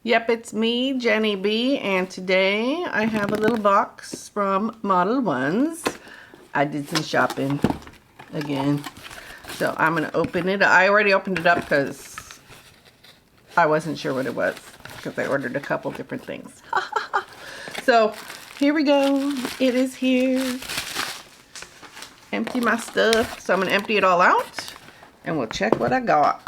Yep, it's me, Jenny B, and today I have a little box from Modelones. I did some shopping again, so I'm going to open it. I already opened it up because I wasn't sure what it was because I ordered a couple different things. So here we go. It is here. Empty my stuff. So I'm going to empty it all out and we'll check what I got.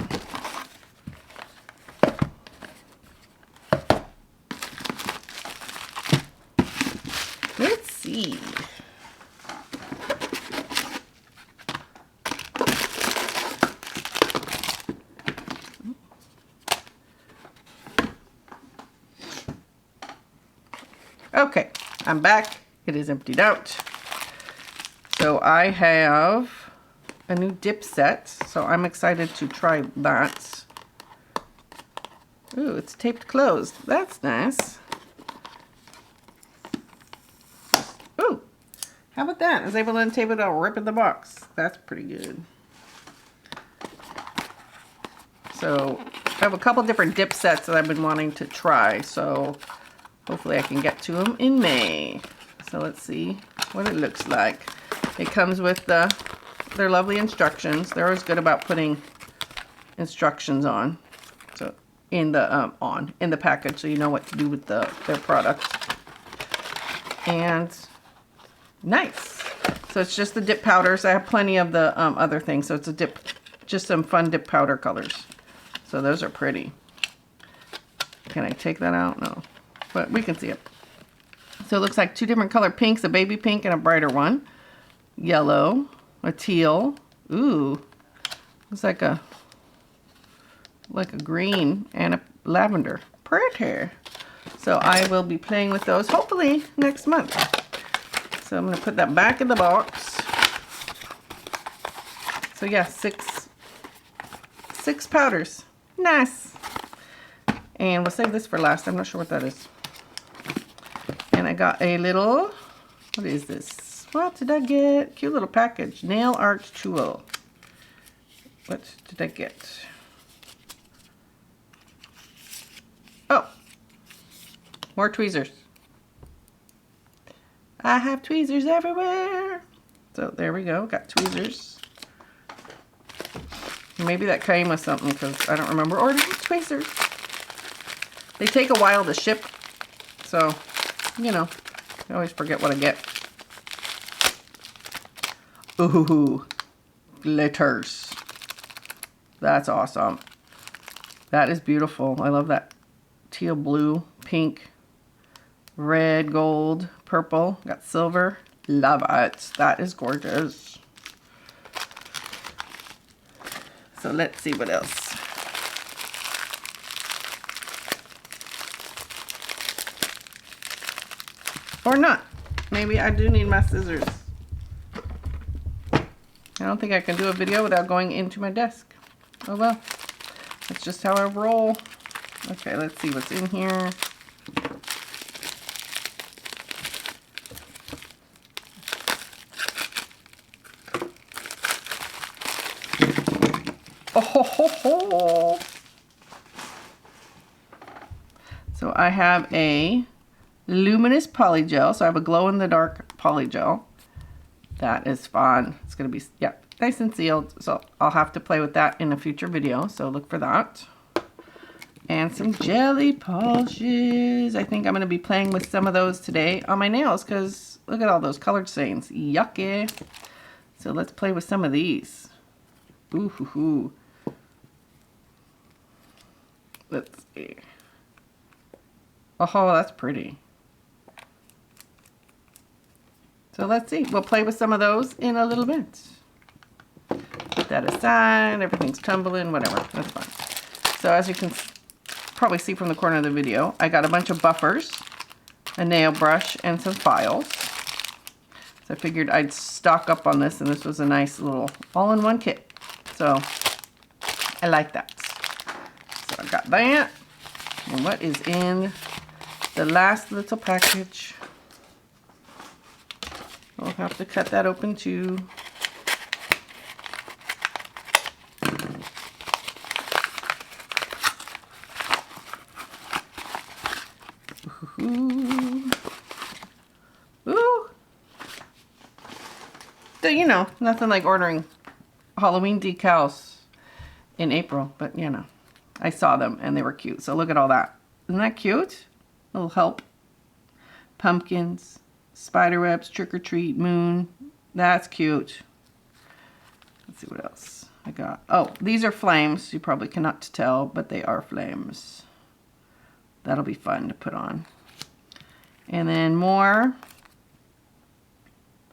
Let's see. Okay, I'm back. It is emptied out. So I have a new dip set, so I'm excited to try that. Ooh, it's taped closed. That's nice. Ooh, how about that? I was able to untape it all, rip in the box. That's pretty good. So I have a couple different dip sets that I've been wanting to try, so hopefully I can get to them in May. So let's see what it looks like. It comes with their lovely instructions. They're always good about putting instructions on, so in the package, so you know what to do with their product. And nice. So it's just the dip powders. I have plenty of the other things. So it's a dip, just some fun dip powder colors. So those are pretty. Can I take that out? No, but we can see it. So it looks like two different color pinks, a baby pink and a brighter one. Yellow, a teal. Ooh, looks like a green and a lavender. Pretty. So I will be playing with those hopefully next month. So I'm going to put that back in the box. So yeah, six powders. Nice. And we'll save this for last. I'm not sure what that is. And I got a little, what is this? What did I get? Cute little package. Nail art tool. What did I get? Oh, more tweezers. I have tweezers everywhere. So there we go. Got tweezers. Maybe that came with something because I don't remember ordering tweezers. They take a while to ship. So, you know, I always forget what I get. Ooh, glitters. That's awesome. That is beautiful. I love that teal blue, pink, red, gold, purple. Got silver. Love it. That is gorgeous. So let's see what else. Or not. Maybe I do need my scissors. I don't think I can do a video without going into my desk. Oh well. That's just how I roll. Okay, let's see what's in here. Oh ho ho ho! So I have a luminous polygel. So I have a glow-in-the-dark polygel. That is fun. It's going to be, yeah, nice and sealed. So I'll have to play with that in a future video. So look for that. And some jelly polishes. I think I'm going to be playing with some of those today on my nails because look at all those colored stains. Yucky. So let's play with some of these. Ooh hoo hoo. Let's see. Oh, that's pretty. So let's see. We'll play with some of those in a little bit. Put that aside. Everything's tumbling. Whatever. That's fine. So as you can probably see from the corner of the video, I got a bunch of buffers, a nail brush, and some files. So I figured I'd stock up on this, and this was a nice little all-in-one kit. So I like that. So I got that. And what is in the last little package? I'll have to cut that open too. Ooh. Ooh. So, you know, nothing like ordering Halloween decals in April, but you know, I saw them and they were cute. So look at all that. Isn't that cute? Little help. Pumpkins, spider webs, trick or treat, moon. That's cute. Let's see what else I got. Oh, these are flames. You probably cannot tell, but they are flames. That'll be fun to put on. And then more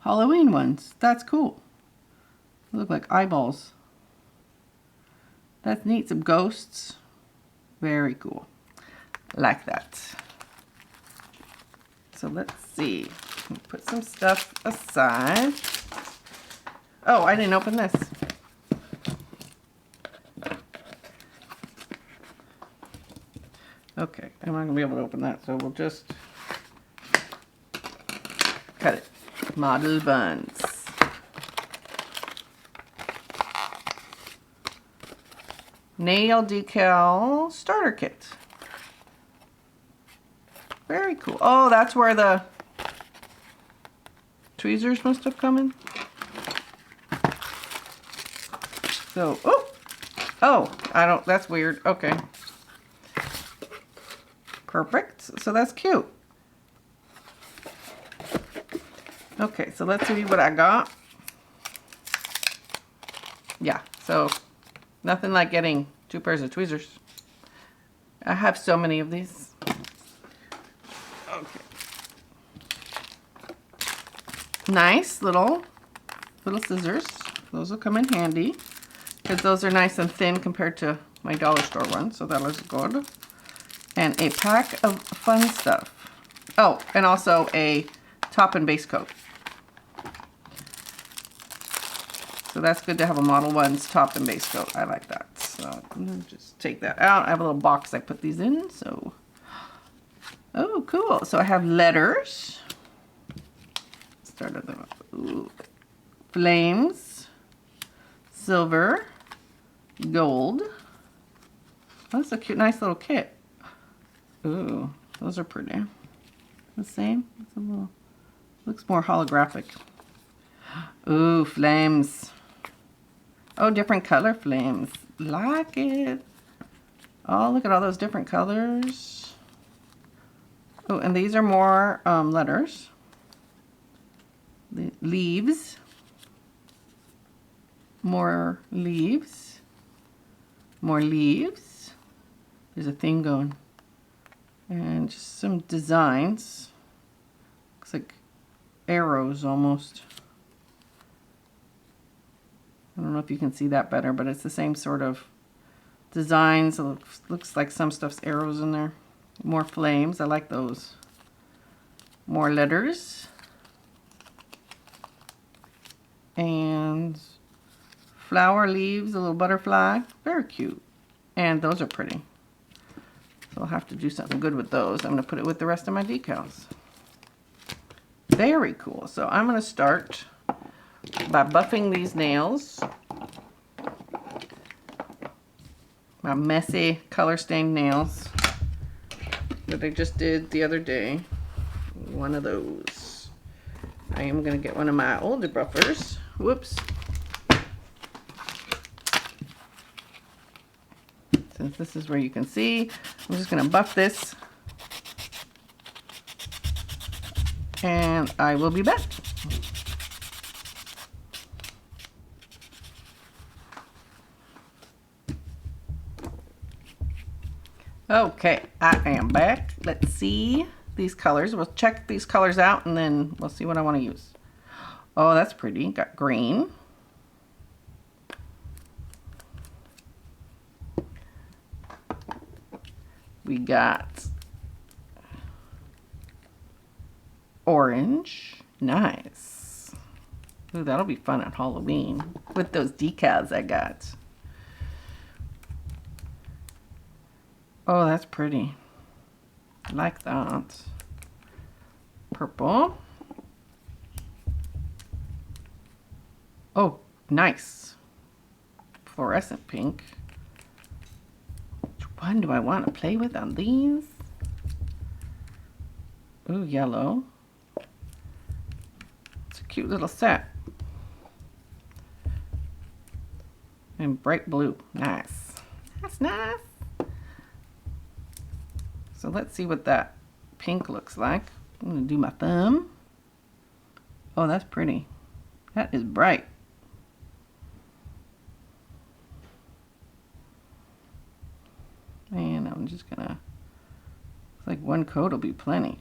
Halloween ones. That's cool. They look like eyeballs. That's neat. Some ghosts. Very cool. Like that. So let's see. Put some stuff aside. Oh, I didn't open this. Okay, I'm not going to be able to open that, so we'll just cut it. Model buns. Nail decal starter kit. Very cool. Oh, that's where the tweezers must have come in. So, oh, I don't, that's weird. Okay. Perfect. So that's cute. Okay, so let's see what I got. Yeah, so nothing like getting 2 pairs of tweezers. I have so many of these. Okay. Nice little scissors. Those will come in handy because those are nice and thin compared to my dollar store ones, so that looks good. And a pack of fun stuff. Oh, and also a top and base coat. So that's good to have a Model 1's top and base coat. I like that. So I'm gonna just take that out. I have a little box I put these in. So, oh, cool. So I have letters. Started them up. Ooh. Flames, silver, gold. Oh, that's a cute, nice little kit. Ooh, those are pretty. The same. It's a little, looks more holographic. Ooh, flames. Oh, different color flames. Like it. Oh, look at all those different colors. Oh, and these are more letters. The leaves. More leaves. More leaves. There's a thing going. And just some designs. Looks like arrows almost. I don't know if you can see that better, but it's the same sort of designs. It looks like some stuff's arrows in there. More flames. I like those. More letters. And flower leaves, a little butterfly. Very cute. And those are pretty. So I'll have to do something good with those. I'm going to put it with the rest of my decals. Very cool. So I'm going to start by buffing these nails. My messy color stained nails that I just did the other day. One of those. I am going to get one of my older buffers. Whoops. Since this is where you can see, I'm just going to buff this. And I will be back. Okay, I am back. Let's see these colors. We'll check these colors out and then we'll see what I want to use. Oh, that's pretty. Got green. We got orange. Nice. Ooh, that'll be fun at Halloween with those decals I got. Oh, that's pretty. I like that. Purple. Oh, nice. Fluorescent pink. Which one do I want to play with on these? Ooh, yellow. It's a cute little set. And bright blue. Nice. That's nice. So let's see what that pink looks like. I'm going to do my thumb. Oh, that's pretty. That is bright. And I'm just going to, it's like one coat will be plenty.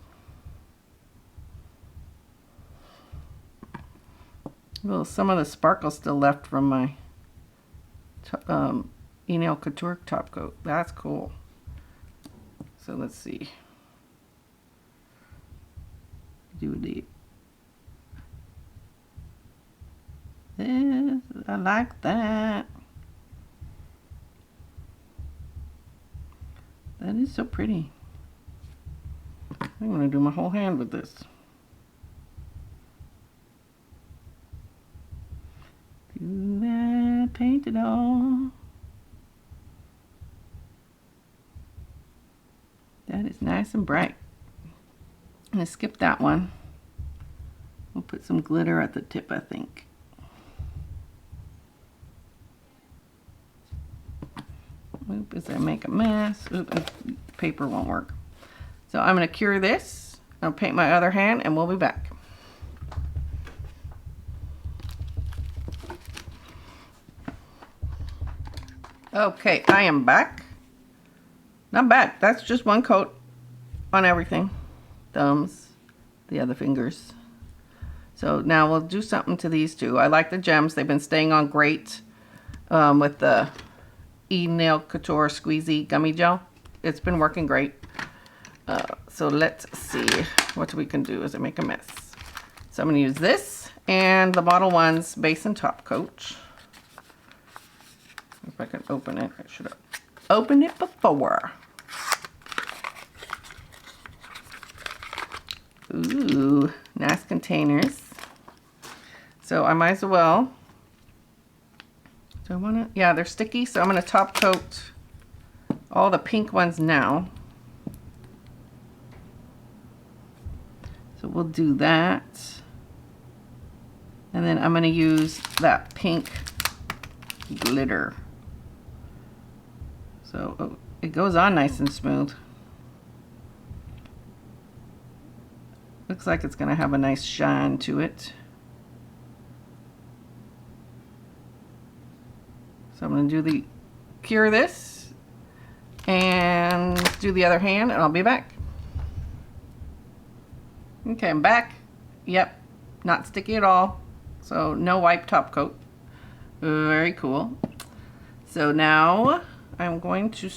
Well, some of the sparkle still left from my Aimeili Couture top coat. That's cool. So let's see. Do the this. I like that. That is so pretty. I'm going to do my whole hand with this. Do that, paint it all. That is nice and bright. I'm going to skip that one. We'll put some glitter at the tip, I think. Oop, as I make a mess. Oop, paper won't work. So I'm going to cure this. I'll paint my other hand and we'll be back. Okay, I am back. Not bad. That's just one coat on everything. Thumbs, the other fingers. So now we'll do something to these two. I like the gems. They've been staying on great with the Aimeili Couture Squeezy Gummy Gel. It's been working great. So let's see what we can do as I make a mess. So I'm going to use this and the Modelones base and top coat. If I can open it, I should have opened it before. Ooh, nice containers. So I might as well. Do I want to? Yeah, they're sticky, so I'm going to top coat all the pink ones now. So we'll do that. And then I'm going to use that pink glitter. So it goes on nice and smooth. Looks like it's going to have a nice shine to it. So I'm going to do the cure this and do the other hand and I'll be back. Okay, I'm back. Yep, not sticky at all. So no wipe top coat. Very cool. So now I'm going to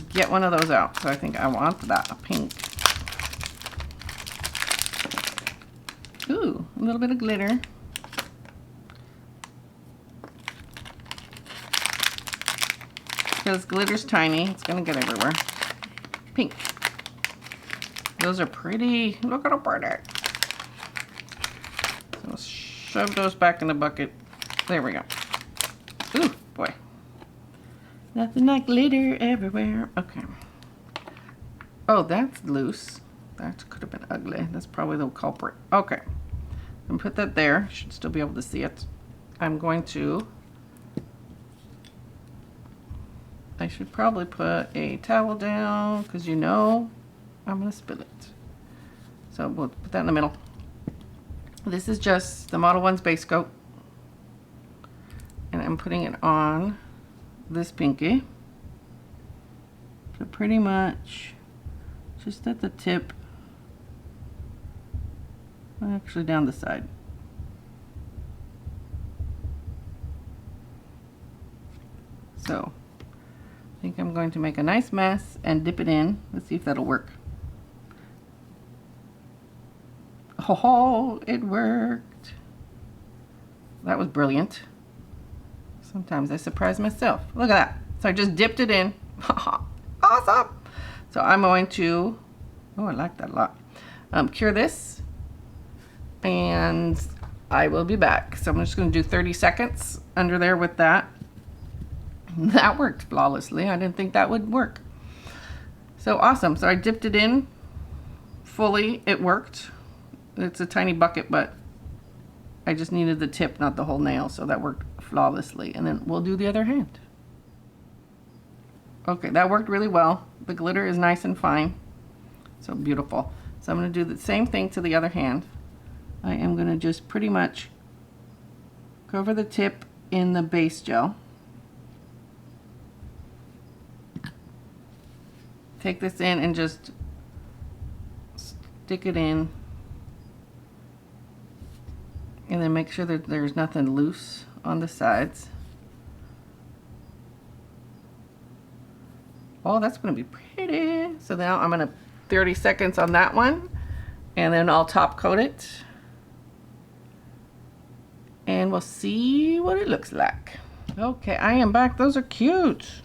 get one of those out. So I think I want that pink. Ooh, a little bit of glitter. Because glitter's tiny, it's gonna get everywhere. Pink. Those are pretty. Look at how pretty. So let's shove those back in the bucket. There we go. Ooh, boy. Nothing like glitter everywhere. Okay. Oh, that's loose. That could have been ugly. That's probably the culprit. Okay. And put that there. Should still be able to see it. I'm going to. I should probably put a towel down because you know I'm going to spill it. So we'll put that in the middle. This is just the Modelones base coat. And I'm putting it on this pinky. So pretty much just at the tip. Actually down the side. So I think I'm going to make a nice mess and dip it in. Let's see if that'll work. Oh, it worked. That was brilliant. Sometimes I surprise myself. Look at that. So I just dipped it in. Awesome. So I'm going to, oh, I like that a lot. Cure this. And I will be back. So I'm just going to do 30 seconds under there with that. That worked flawlessly. I didn't think that would work. So awesome. So I dipped it in fully. It worked. It's a tiny bucket, but I just needed the tip, not the whole nail, so that worked flawlessly. And then we'll do the other hand. Okay, that worked really well. The glitter is nice and fine. So beautiful. So I'm going to do the same thing to the other hand. I am going to just pretty much cover the tip in the base gel. Take this in and just stick it in. And then make sure that there's nothing loose on the sides. Oh, that's going to be pretty. So now I'm going to 30 seconds on that one. And then I'll top coat it. And we'll see what it looks like. Okay, I am back. Those are cute.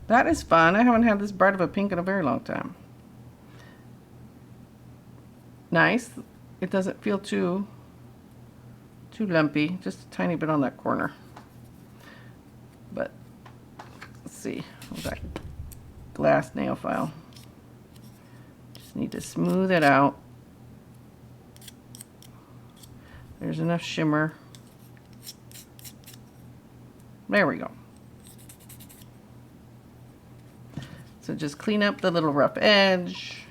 That is fun. I haven't had this bright of a pink in a very long time. Nice. It doesn't feel too lumpy. Just a tiny bit on that corner. But let's see. What's that glass nail file? Just need to smooth it out. There's enough shimmer. There we go. So just clean up the little rough edge.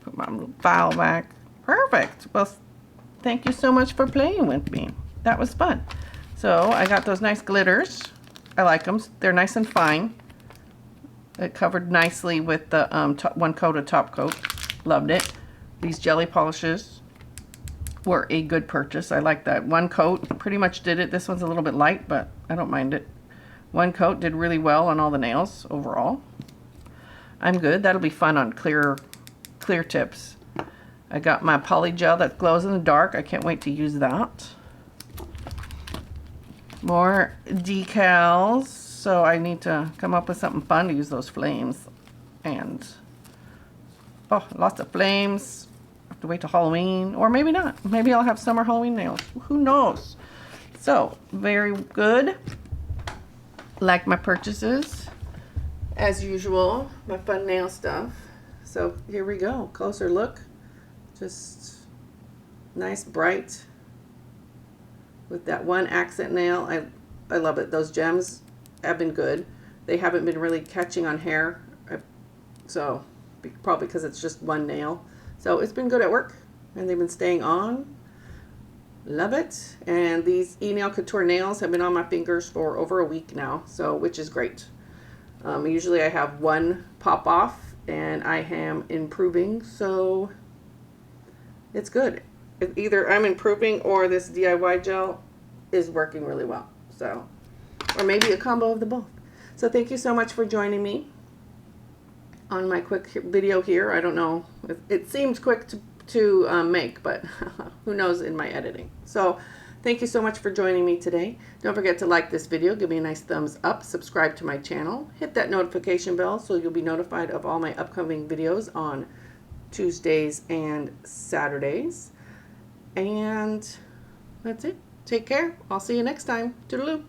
Put my little file back. Perfect. Well, thank you so much for playing with me. That was fun. So I got those nice glitters. I like them. They're nice and fine. It covered nicely with the one coat of top coat. Loved it. These jelly polishes were a good purchase. I like that. One coat pretty much did it. This one's a little bit light, but I don't mind it. One coat did really well on all the nails overall. I'm good. That'll be fun on clear tips. I got my poly gel that glows in the dark. I can't wait to use that. More decals. So I need to come up with something fun to use those flames. And oh, lots of flames. Have to wait till Halloween, or maybe not. Maybe I'll have summer Halloween nails. Who knows? So very good. Like my purchases as usual. My fun nail stuff. So here we go. Closer look. Just nice bright with that one accent nail. I love it. Those gems have been good. They haven't been really catching on hair, so probably because it's just one nail. So it's been good at work, and they've been staying on. Love it. And these e-nail couture nails have been on my fingers for over a week now, so which is great. Usually I have one pop off, and I am improving, so it's good. Either I'm improving or this DIY gel is working really well. So, or maybe a combo of the both. So thank you so much for joining me on my quick video here. I don't know. It seems quick to make, but who knows in my editing. So thank you so much for joining me today. Don't forget to like this video, give me a nice thumbs up, subscribe to my channel, hit that notification bell so you'll be notified of all my upcoming videos on Tuesdays and Saturdays. And that's it. Take care. I'll see you next time. Toodaloo.